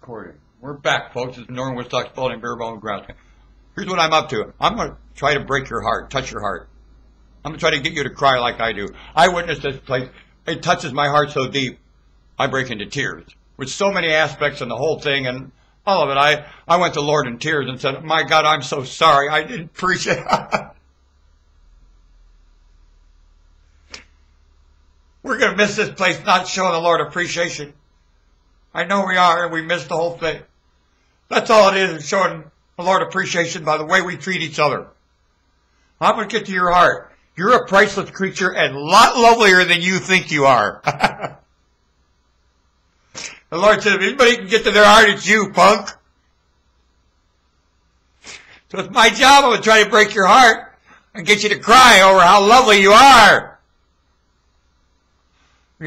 Recording. We're back, folks. This is Norman Woodstock, Spalding, Beerball, and Grouse. Here's what I'm up to. I'm going to try to break your heart, touch your heart. I'm going to try to get you to cry like I do. I witnessed this place. It touches my heart so deep, I break into tears. With so many aspects and the whole thing and all of it, I went to the Lord in tears and said, my God, I'm so sorry. I didn't appreciate it. We're going to miss this place not showing the Lord appreciation. I know we are, and we missed the whole thing. That's all it is showing the Lord appreciation by the way we treat each other. I'm going to get to your heart. You're a priceless creature and a lot lovelier than you think you are. The Lord said, if anybody can get to their heart, it's you, punk. So it's my job. I'm going to try to break your heart and get you to cry over how lovely you are.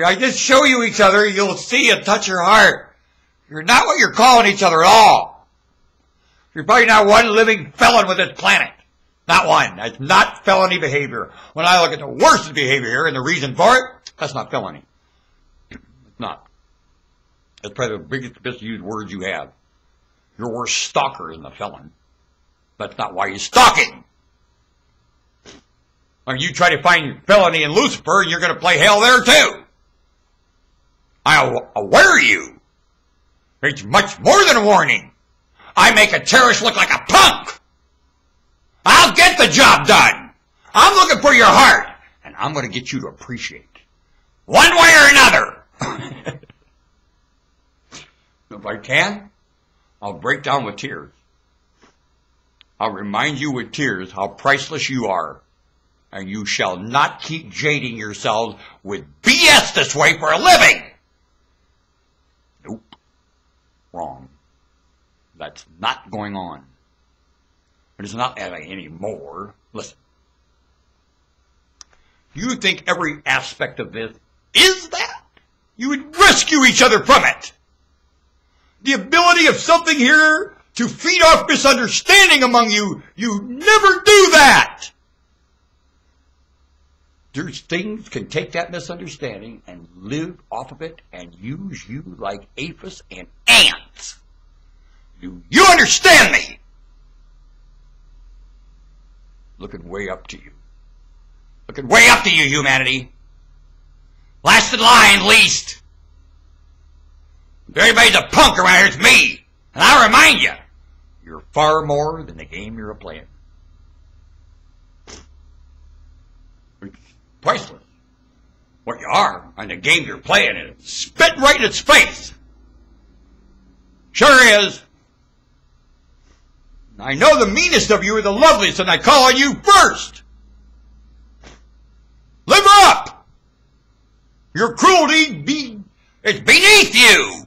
I just show you each other, you'll see and touch your heart. You're not what you're calling each other at all. You're probably not one living felon with this planet. Not one. That's not felony behavior. When I look at the worst behavior here and the reason for it, that's not felony. It's not. That's probably the biggest misused word you have. Your worst stalker isn't a felon. That's not why he's stalking. I mean, you try to find felony in Lucifer, and you're going to play hell there too. I'll aware you. It's much more than a warning. I make a terrorist look like a punk. I'll get the job done. I'm looking for your heart, and I'm going to get you to appreciate one way or another. If I can, I'll break down with tears. I'll remind you with tears how priceless you are, and you shall not keep jading yourselves with BS this way for a living. Nope. Wrong. That's not going on. It is not happening anymore. Listen. You think every aspect of this is that? You would rescue each other from it. The ability of something here to feed off misunderstanding among you, you never do that. There's things can take that misunderstanding and live off of it and use you like aphids and ants. You understand me? Looking way up to you. Looking way up to you, humanity. Last in line, least. If anybody's a punk around here, it's me. And I remind you, you're far more than the game you're playing. It's priceless. What you are and the game you're playing is spit right in its face. Sure is. I know the meanest of you are the loveliest, and I call on you first. Live up. Your cruelty is beneath you.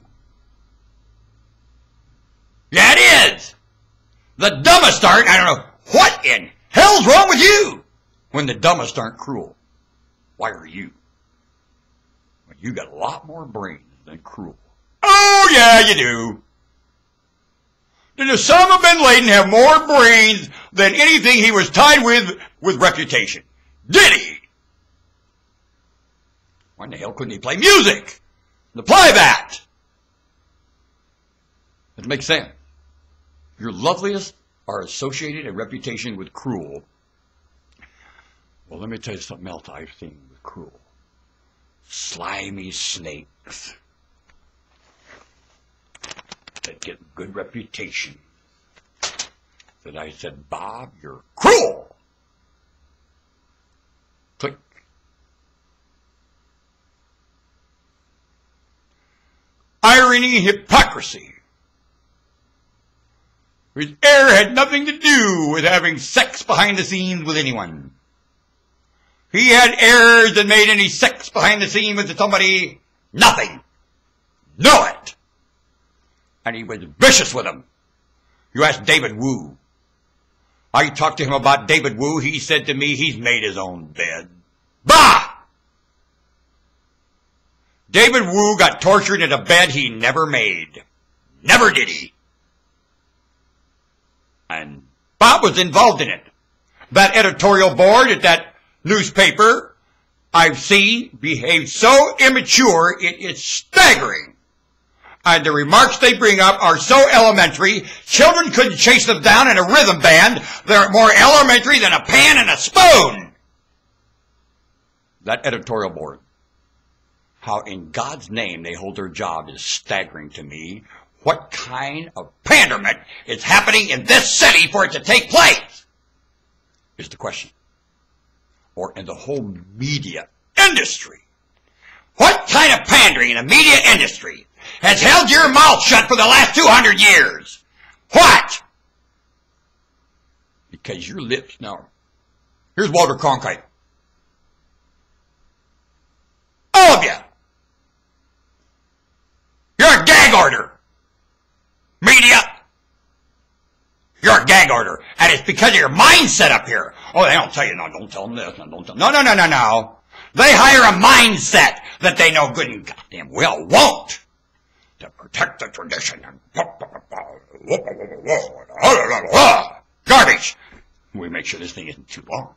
Yeah, it is. The dumbest aren't. I don't know what in hell's wrong with you. When the dumbest aren't cruel, why are you? Well, you got a lot more brains than cruel. Oh, yeah, you do. Did Osama bin Laden have more brains than anything he was tied with reputation? Did he? Why in the hell couldn't he play music? And apply that. It makes sense. Your loveliest are associated in reputation with cruel. Well, let me tell you something else I've seen with cruel. Slimy snakes that get good reputation. That I said, Bob, you're cruel. Click. Irony, hypocrisy. His error had nothing to do with having sex behind the scenes with anyone. He had errors that made any sex behind the scenes with somebody nothing. Know it. And he was vicious with them. You ask David Wu. I talked to him about David Wu. He said to me, he's made his own bed. Bah! David Wu got tortured in a bed he never made. Never did he. And Bob was involved in it. That editorial board at that newspaper I've seen behave so immature, it is staggering. And the remarks they bring up are so elementary, children couldn't chase them down in a rhythm band. They're more elementary than a pan and a spoon. That editorial board, how in God's name they hold their job is staggering to me. What kind of panderment is happening in this city for it to take place? Is the question. Or in the whole media industry. What kind of pandering in the media industry has held your mouth shut for the last 200 years? What? Because your lips now. Here's Walter Cronkite. All of you. You're a gag order. Media. You're a gag order. And it's because of your mindset up here. Oh, they don't tell you, no, don't tell them this. No, don't tell them. No. They hire a mindset that they know good and goddamn well won't to protect the tradition. Garbage. We make sure this thing isn't too long.